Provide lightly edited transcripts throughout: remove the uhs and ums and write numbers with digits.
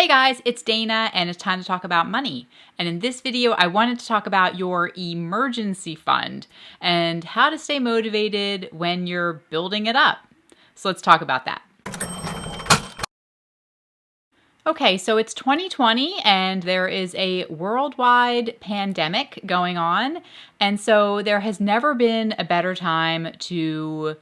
Hey guys, it's Dana and it's time to talk about money. And in this video, I wanted to talk about your emergency fund and how to stay motivated when you're building it up. So let's talk about that. Okay, so it's 2020 and there is a worldwide pandemic going on. And so there has never been a better time to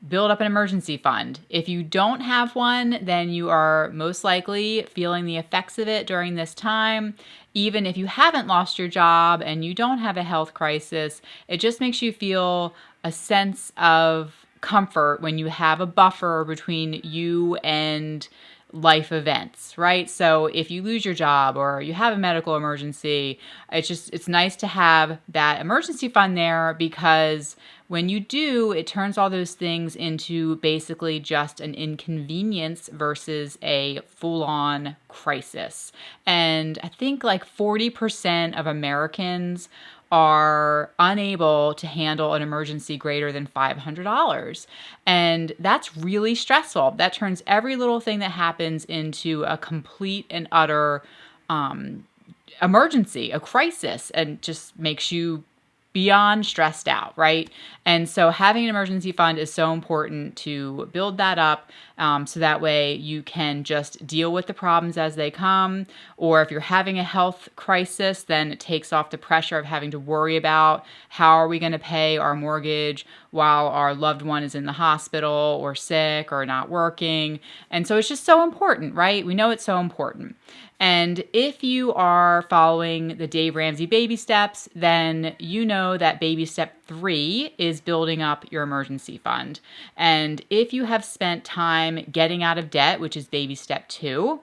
build up an emergency fund. If you don't have one, then you are most likely feeling the effects of it during this time. Even if you haven't lost your job and you don't have a health crisis, it just makes you feel a sense of comfort when you have a buffer between you and life events, right? So if you lose your job or you have a medical emergency, it's nice to have that emergency fund there, because when you do, it turns all those things into basically just an inconvenience versus a full-on crisis. And I think like 40% of Americans are unable to handle an emergency greater than $500. And that's really stressful. That turns every little thing that happens into a complete and utter emergency, a crisis, and just makes you beyond stressed out, right? And so having an emergency fund is so important to build that up, so that way you can just deal with the problems as they come. Or if you're having a health crisis, then it takes off the pressure of having to worry about how are we going to pay our mortgage while our loved one is in the hospital or sick or not working. And so it's just so important, right? We know it's so important. And if you are following the Dave Ramsey baby steps, then you know that baby step 3 is building up your emergency fund. And if you have spent time getting out of debt, which is baby step 2,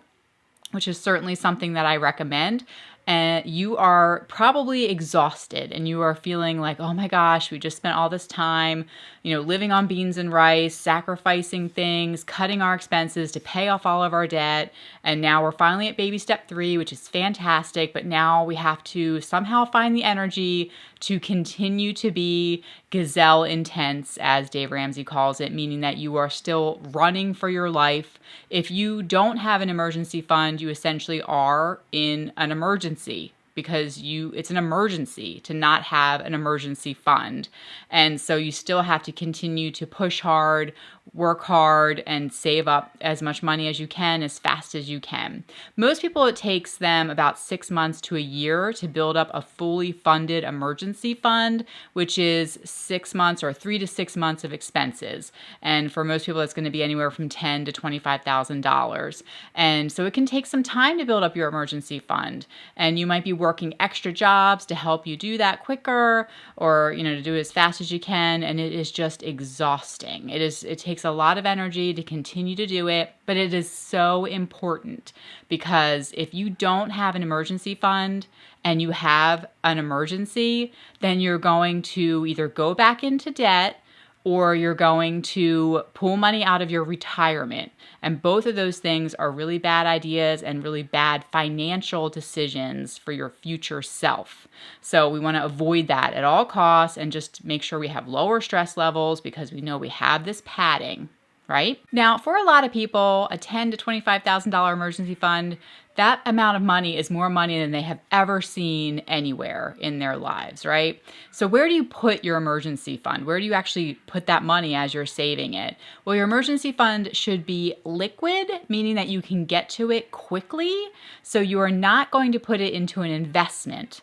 which is certainly something that I recommend, and you are probably exhausted and you are feeling like, oh my gosh, we just spent all this time, living on beans and rice, sacrificing things, cutting our expenses to pay off all of our debt. And now we're finally at baby step 3, which is fantastic. But now we have to somehow find the energy to continue to be gazelle intense, as Dave Ramsey calls it, meaning that you are still running for your life. If you don't have an emergency fund, you essentially are in an emergency, because it's an emergency to not have an emergency fund. And so you still have to continue to push hard, work hard, and save up as much money as you can, as fast as you can. Most people, it takes them about 6 months to a year to build up a fully funded emergency fund, which is 6 months or 3 to 6 months of expenses. And for most people, that's going to be anywhere from $10,000 to $25,000. And so it can take some time to build up your emergency fund. And you might be working extra jobs to help you do that quicker, or to do it as fast as you can. And it is just exhausting. It takes a lot of energy to continue to do it, but it is so important, because if you don't have an emergency fund and you have an emergency, then you're going to either go back into debt or you're going to pull money out of your retirement. And both of those things are really bad ideas and really bad financial decisions for your future self. So we want to avoid that at all costs and just make sure we have lower stress levels, because we know we have this padding, right? Now, for a lot of people, a $10,000 to $25,000 emergency fund, that amount of money is more money than they have ever seen anywhere in their lives, right? So where do you put your emergency fund? Where do you actually put that money as you're saving it? Well, your emergency fund should be liquid, meaning that you can get to it quickly. So you are not going to put it into an investment.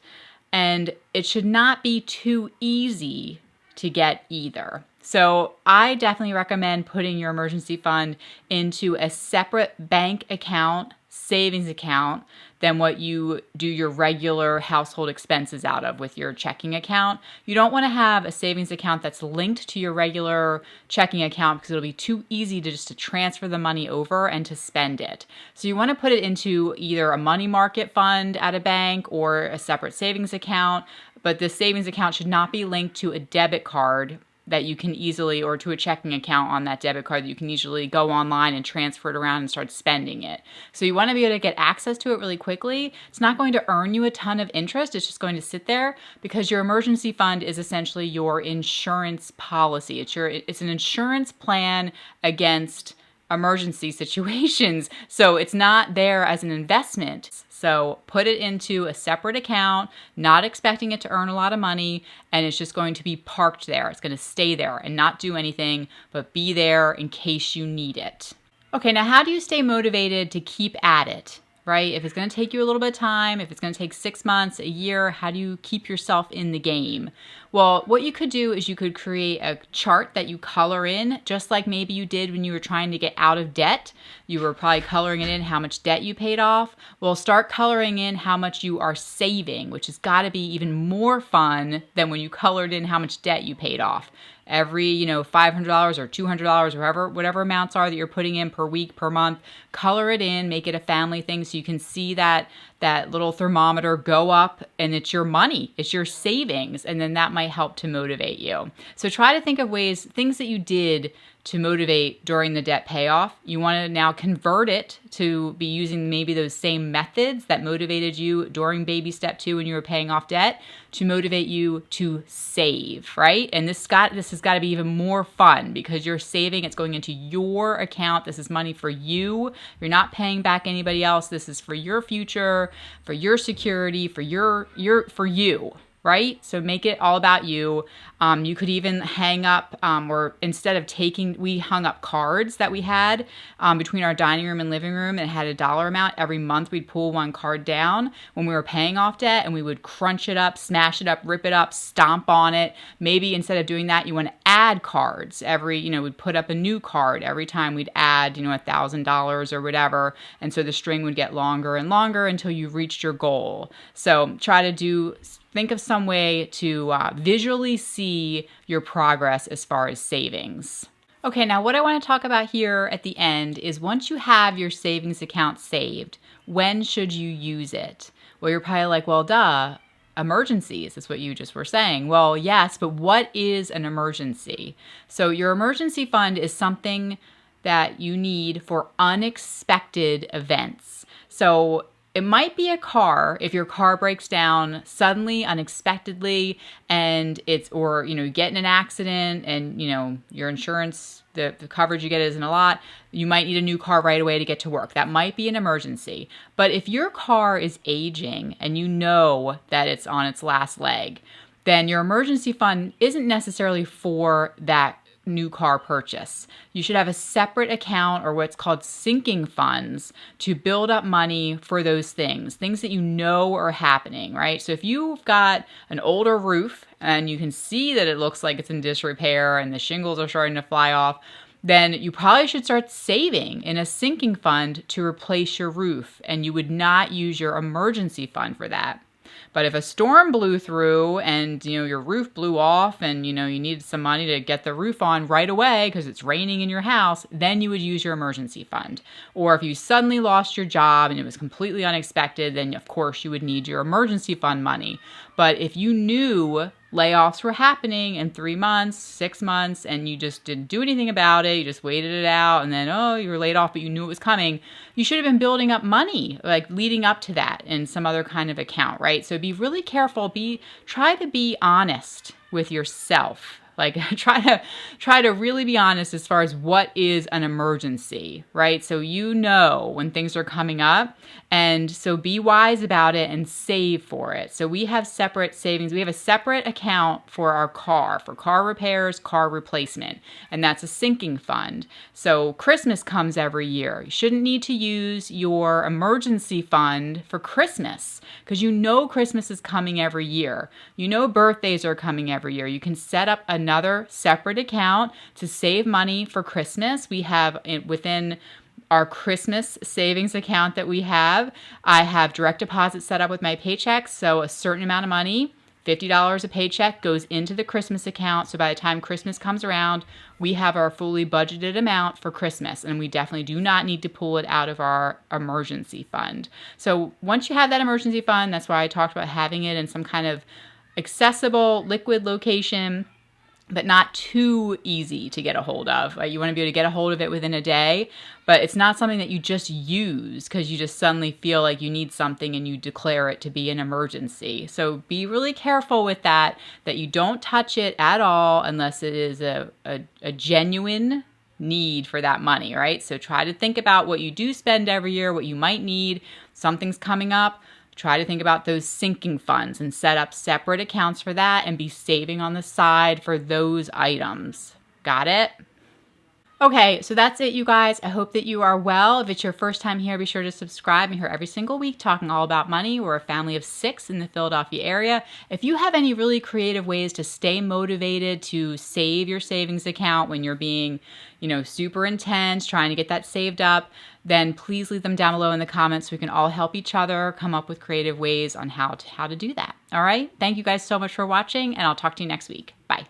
And it should not be too easy to get either. So I definitely recommend putting your emergency fund into a separate bank account, savings account, than what you do your regular household expenses out of with your checking account. You don't want to have a savings account that's linked to your regular checking account, because it'll be too easy to transfer the money over and to spend it. So you want to put it into either a money market fund at a bank or a separate savings account, but the savings account should not be linked to a debit card that you can easily, or to a checking account on that debit card that you can usually go online and transfer it around and start spending it. So you want to be able to get access to it really quickly. It's not going to earn you a ton of interest. It's just going to sit there, because your emergency fund is essentially your insurance policy. It's an insurance plan against emergency situations. So it's not there as an investment. So put it into a separate account, not expecting it to earn a lot of money, and it's just going to be parked there. It's going to stay there and not do anything, but be there in case you need it. Okay, now how do you stay motivated to keep at it? Right? If it's going to take you a little bit of time, if it's going to take 6 months, a year, how do you keep yourself in the game? Well, what you could do is you could create a chart that you color in, just like maybe you did when you were trying to get out of debt. You were probably coloring it in how much debt you paid off. Well, start coloring in how much you are saving, which has got to be even more fun than when you colored in how much debt you paid off. Every, $500 or $200 or whatever amounts are that you're putting in per week, per month, color it in, make it a family thing so you can see that little thermometer go up, and it's your money, it's your savings, and then that might help to motivate you. So try to think of things that you did to motivate during the debt payoff. You want to now convert it to be using maybe those same methods that motivated you during baby step 2 when you were paying off debt to motivate you to save, right? And this has got to be even more fun because you're saving, it's going into your account. This is money for you. You're not paying back anybody else. This is for your future, for your security, for you. Right? So make it all about you. You could even hang up, or instead of we hung up cards that we had between our dining room and living room and had a dollar amount. Every month we'd pull one card down when we were paying off debt, and we would crunch it up, smash it up, rip it up, stomp on it. Maybe instead of doing that, you want to add cards. We'd put up a new card every time we'd add, $1,000 or whatever. And so the string would get longer and longer until you reached your goal. So think of some way to visually see your progress as far as savings. Okay, now what I want to talk about here at the end is once you have your savings account saved, when should you use it? Well, you're probably like, well, duh, emergencies is what you just were saying. Well, yes, but what is an emergency? So your emergency fund is something that you need for unexpected events. So it might be a car if your car breaks down suddenly, unexpectedly, and you get in an accident and, your insurance, the coverage you get isn't a lot. You might need a new car right away to get to work. That might be an emergency. But if your car is aging and you know that it's on its last leg, then your emergency fund isn't necessarily for that new car purchase. You should have a separate account or what's called sinking funds to build up money for those things that you know are happening, right? So if you've got an older roof and you can see that it looks like it's in disrepair and the shingles are starting to fly off, then you probably should start saving in a sinking fund to replace your roof, and you would not use your emergency fund for that. But if a storm blew through and, your roof blew off and, you needed some money to get the roof on right away because it's raining in your house, then you would use your emergency fund. Or if you suddenly lost your job and it was completely unexpected, then of course you would need your emergency fund money. But if you knew layoffs were happening in 3 months, 6 months, and you just didn't do anything about it, you just waited it out, and then, you were laid off, but you knew it was coming, you should have been building up money, like leading up to that in some other kind of account, right? So be really careful, try to be honest with yourself. Like try to really be honest as far as what is an emergency, right? So when things are coming up, and so be wise about it and save for it. So we have separate savings. We have a separate account for our car, for car repairs, car replacement, and that's a sinking fund. So Christmas comes every year. You shouldn't need to use your emergency fund for Christmas because Christmas is coming every year. Birthdays are coming every year. You can set up another separate account to save money for Christmas. We have within our Christmas savings account that I have direct deposit set up with my paychecks. So a certain amount of money, $50 a paycheck, goes into the Christmas account. So by the time Christmas comes around, we have our fully budgeted amount for Christmas. And we definitely do not need to pull it out of our emergency fund. So once you have that emergency fund, that's why I talked about having it in some kind of accessible liquid location, but not too easy to get a hold of. Right? You want to be able to get a hold of it within a day, but it's not something that you just use because you just suddenly feel like you need something and you declare it to be an emergency. So be really careful with that you don't touch it at all unless it is a genuine need for that money, right? So try to think about what you do spend every year, what you might need. Something's coming up. Try to think about those sinking funds and set up separate accounts for that and be saving on the side for those items. Got it? Okay, so that's it, you guys. I hope that you are well. If it's your first time here, be sure to subscribe. I'm here every single week talking all about money. We're a family of 6 in the Philadelphia area. If you have any really creative ways to stay motivated to save your savings account when you're being, super intense, trying to get that saved up, then please leave them down below in the comments so we can all help each other come up with creative ways on how to do that. All right? Thank you guys so much for watching, and I'll talk to you next week. Bye.